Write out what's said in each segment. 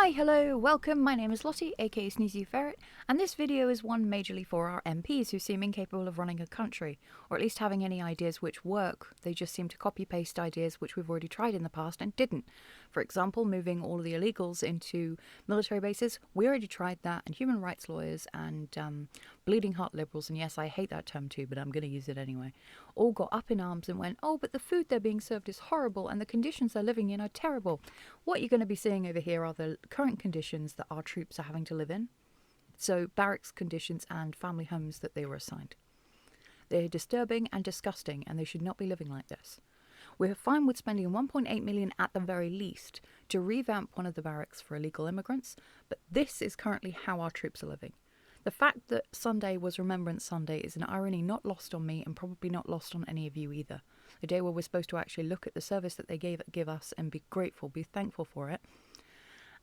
Hi, hello, welcome. My name is Lottie, aka Sneezy Ferret, and this video is one majorly for our MPs who seem incapable of running a country, or at least having any ideas which work. They just seem to copy-paste ideas which we've already tried in the past and didn't. For example, moving all of the illegals into military bases. We already tried that, and human rights lawyers and bleeding heart liberals, and yes, I hate that term too, but I'm going to use it anyway, all got up in arms and went, oh, but the food they're being served is horrible and the conditions they're living in are terrible. What you're going to be seeing over here are the current conditions that our troops are having to live in. So barracks conditions and family homes that they were assigned. They're disturbing and disgusting, and they should not be living like this. We're fine with spending 1.8 million at the very least to revamp one of the barracks for illegal immigrants, but this is currently how our troops are living. The fact that Sunday was Remembrance Sunday is an irony not lost on me and probably not lost on any of you either. The day where we're supposed to actually look at the service that they give us and be grateful, be thankful for it,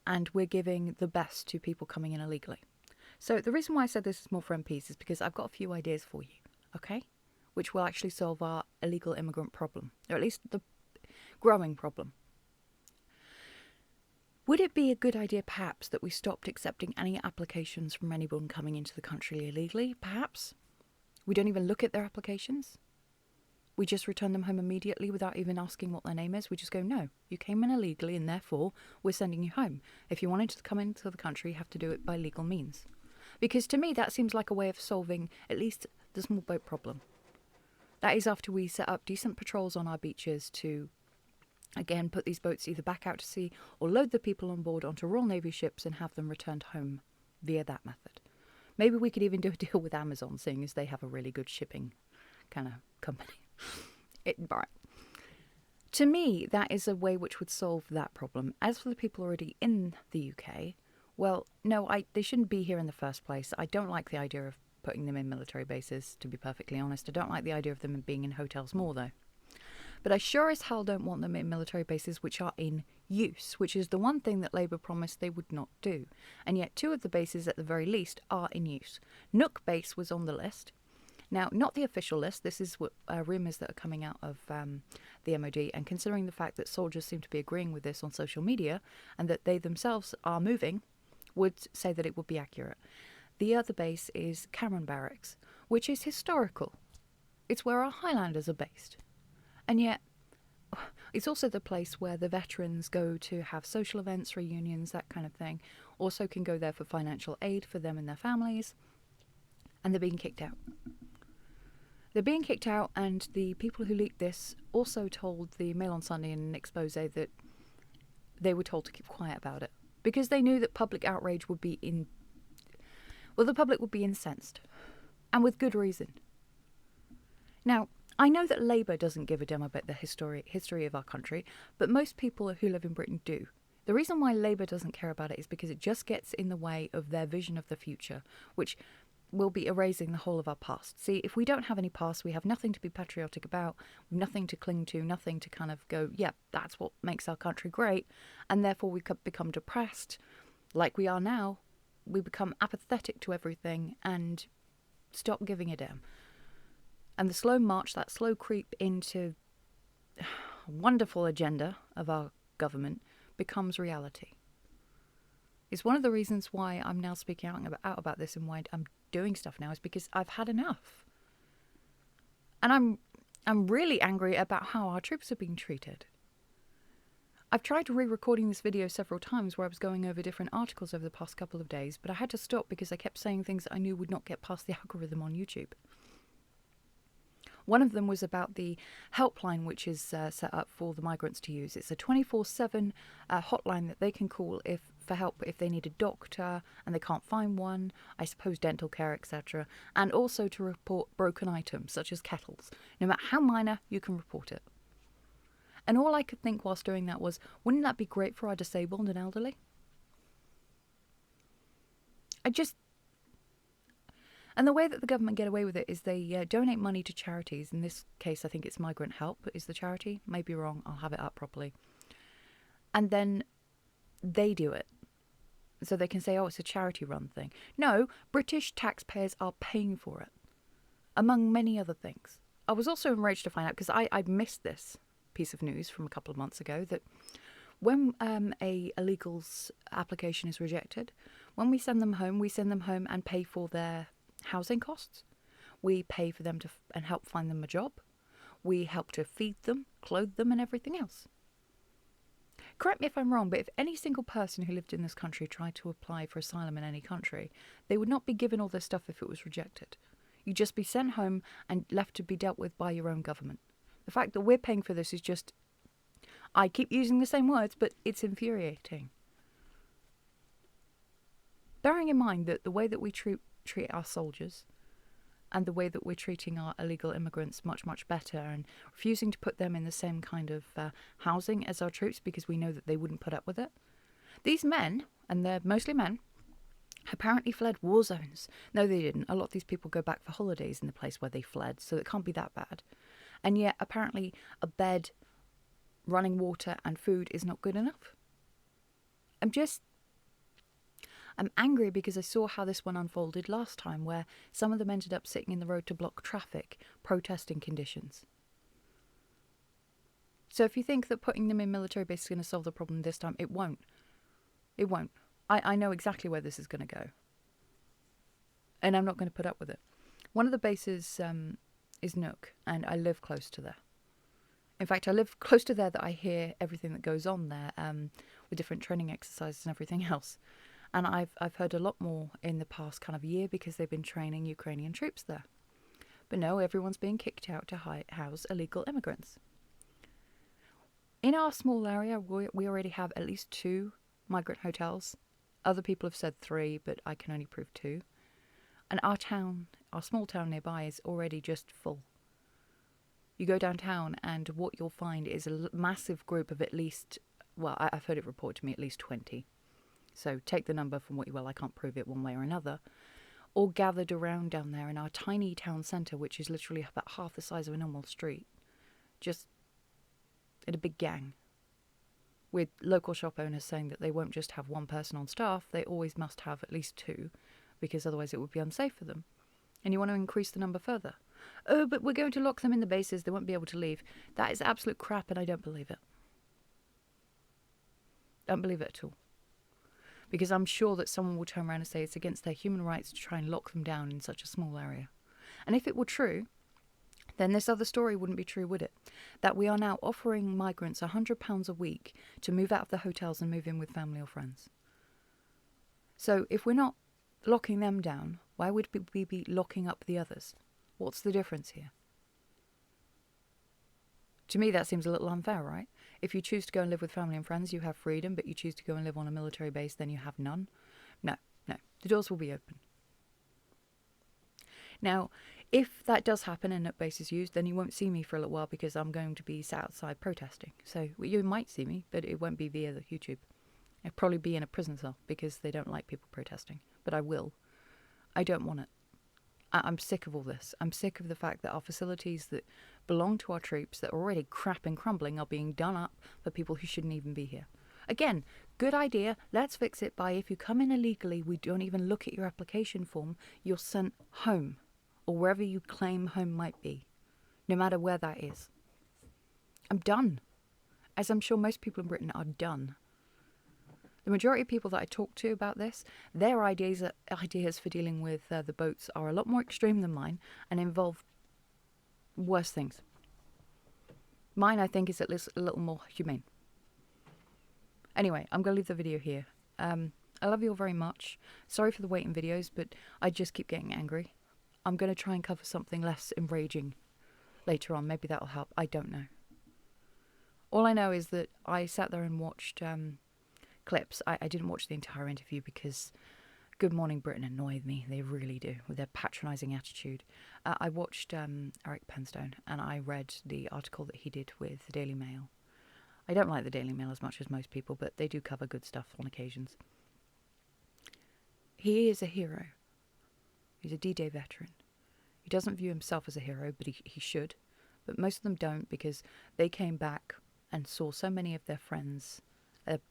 and we're giving the best to people coming in illegally. So the reason why I said this is more for MPs is because I've got a few ideas for you, okay? Which will actually solve our illegal immigrant problem, or at least the growing problem. Would it be a good idea, perhaps, that we stopped accepting any applications from anyone coming into the country illegally, perhaps? We don't even look at their applications? We just return them home immediately without even asking what their name is? We just go, no, you came in illegally and therefore we're sending you home. If you wanted to come into the country, you have to do it by legal means. Because to me, that seems like a way of solving at least the small boat problem. That is after we set up decent patrols on our beaches to, again, put these boats either back out to sea or load the people on board onto Royal Navy ships and have them returned home via that method. Maybe we could even do a deal with Amazon, seeing as they have a really good shipping kind of company. Right. To me, that is a way which would solve that problem. As for the people already in the UK, well, no, they shouldn't be here in the first place. I don't like the idea of putting them in military bases, to be perfectly honest. I don't like the idea of them being in hotels more, though. But I sure as hell don't want them in military bases which are in use, which is the one thing that Labour promised they would not do. And yet 2 of the bases, at the very least, are in use. Nook Base was on the list. Now, not the official list. This is what rumours that are coming out of the MOD, and considering the fact that soldiers seem to be agreeing with this on social media and that they themselves are moving, would say that it would be accurate. The other base is Cameron Barracks, which is historical. It's where our Highlanders are based. And yet, it's also the place where the veterans go to have social events, reunions, that kind of thing. Also can go there for financial aid for them and their families. And they're being kicked out. They're being kicked out, and the people who leaked this also told the Mail on Sunday in an expose that they were told to keep quiet about it. Because they knew that public outrage would be the public would be incensed. And with good reason. Now, I know that Labour doesn't give a damn about the history of our country, but most people who live in Britain do. The reason why Labour doesn't care about it is because it just gets in the way of their vision of the future, which will be erasing the whole of our past. See, if we don't have any past, we have nothing to be patriotic about, nothing to cling to, nothing to kind of go, yeah, that's what makes our country great, and therefore we could become depressed, like we are now. We become apathetic to everything and stop giving a damn. And the slow march, that slow creep into a wonderful agenda of our government becomes reality. It's one of the reasons why I'm now speaking out about this and why I'm doing stuff now, is because I've had enough. And I'm really angry about how our troops are being treated. I've tried re-recording this video several times where I was going over different articles over the past couple of days, but I had to stop because I kept saying things that I knew would not get past the algorithm on YouTube. One of them was about the helpline which is set up for the migrants to use. It's a 24/7 hotline that they can call for help if they need a doctor and they can't find one, I suppose dental care, etc. And also to report broken items such as kettles. No matter how minor, you can report it. And all I could think whilst doing that was, wouldn't that be great for our disabled and elderly? And the way that the government get away with it is they donate money to charities. In this case, I think it's Migrant Help is the charity. Maybe wrong. I'll have it up properly. And then they do it. So they can say, oh, it's a charity-run thing. No, British taxpayers are paying for it, among many other things. I was also enraged to find out, because I missed this piece of news from a couple of months ago, that when a illegal's application is rejected, when we send them home and pay for their housing costs. We pay for them and help find them a job. We help to feed them, clothe them, and everything else. Correct me if I'm wrong, but if any single person who lived in this country tried to apply for asylum in any country, they would not be given all this stuff if it was rejected. You'd just be sent home and left to be dealt with by your own government. The fact that we're paying for this is just... I keep using the same words, but it's infuriating. Bearing in mind that the way that we treat our soldiers and the way that we're treating our illegal immigrants much, much better, and refusing to put them in the same kind of housing as our troops because we know that they wouldn't put up with it. These men, and they're mostly men, apparently fled war zones. No, they didn't. A lot of these people go back for holidays in the place where they fled, so it can't be that bad. And yet, apparently, a bed, running water, and food is not good enough. I'm angry because I saw how this one unfolded last time, where some of them ended up sitting in the road to block traffic, protesting conditions. So if you think that putting them in military base is going to solve the problem this time, it won't. It won't. I know exactly where this is going to go. And I'm not going to put up with it. One of the bases is Nook, and I live close to there. In fact, I live close to there that I hear everything that goes on there with different training exercises and everything else. And I've heard a lot more in the past kind of year because they've been training Ukrainian troops there. But no, everyone's being kicked out to house illegal immigrants. In our small area, we already have at least 2 migrant hotels. Other people have said 3, but I can only prove 2. And our small town nearby is already just full. You go downtown and what you'll find is a massive group of at least, well, I've heard it reported to me, at least 20. So take the number from what you will, I can't prove it one way or another, all gathered around down there in our tiny town centre, which is literally about half the size of a normal street, just in a big gang, with local shop owners saying that they won't just have one person on staff, they always must have at least 2, because otherwise it would be unsafe for them. And you want to increase the number further. Oh, but we're going to lock them in the bases, they won't be able to leave. That is absolute crap, and I don't believe it. Don't believe it at all. Because I'm sure that someone will turn around and say it's against their human rights to try and lock them down in such a small area. And if it were true, then this other story wouldn't be true, would it? That we are now offering migrants £100 a week to move out of the hotels and move in with family or friends. So if we're not locking them down, why would we be locking up the others? What's the difference here? To me, that seems a little unfair, right? If you choose to go and live with family and friends, you have freedom, but you choose to go and live on a military base, then you have none. No. The doors will be open. Now, if that does happen and Nook base is used, then you won't see me for a little while because I'm going to be sat outside protesting. So you might see me, but it won't be via the YouTube. I'll probably be in a prison cell because they don't like people protesting. But I will. I don't want it. I'm sick of all this. I'm sick of the fact that our facilities that belong to our troops that are already crap and crumbling are being done up for people who shouldn't even be here. Again, good idea. Let's fix it by if you come in illegally, we don't even look at your application form. You're sent home or wherever you claim home might be, no matter where that is. I'm done. As I'm sure most people in Britain are done. The majority of people that I talk to about this, their ideas for dealing with the boats are a lot more extreme than mine and involve worse things. Mine, I think, is at least a little more humane. Anyway, I'm going to leave the video here. I love you all very much. Sorry for the waiting videos, but I just keep getting angry. I'm going to try and cover something less enraging later on. Maybe that'll help. I don't know. All I know is that I sat there and watched... clips. I didn't watch the entire interview because Good Morning Britain annoyed me. They really do, with their patronising attitude. I watched Eric Penstone and I read the article that he did with the Daily Mail. I don't like the Daily Mail as much as most people, but they do cover good stuff on occasions. He is a hero. He's a D-Day veteran. He doesn't view himself as a hero, but he should. But most of them don't because they came back and saw so many of their friends,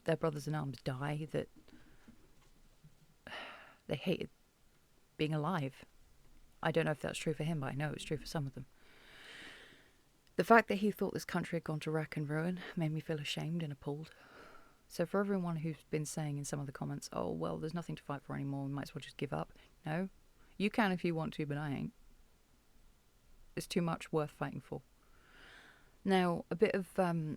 their brothers in arms die that they hated being alive. I don't know if that's true for him, but I know it's true for some of them. The fact that he thought this country had gone to wreck and ruin made me feel ashamed and appalled. So for everyone who's been saying in some of the comments, oh, well, there's nothing to fight for anymore, we might as well just give up. No, you can if you want to, but I ain't. It's too much worth fighting for. Now, a bit of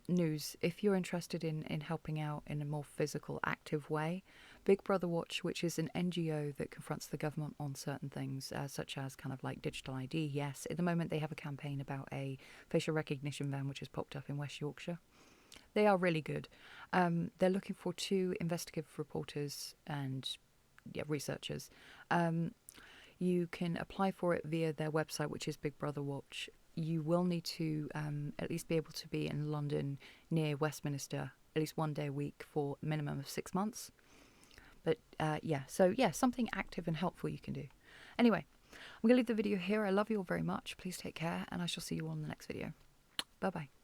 news. If you're interested in helping out in a more physical, active way, Big Brother Watch, which is an NGO that confronts the government on certain things, such as kind of like digital ID, yes. At the moment, they have a campaign about a facial recognition van which has popped up in West Yorkshire. They are really good. They're looking for 2 investigative reporters and researchers. You can apply for it via their website, which is Big Brother Watch. You will need to at least be able to be in London near Westminster at least 1 day a week for a minimum of 6 months. But something active and helpful you can do. Anyway, I'm going to leave the video here. I love you all very much. Please take care, and I shall see you all in the next video. Bye-bye.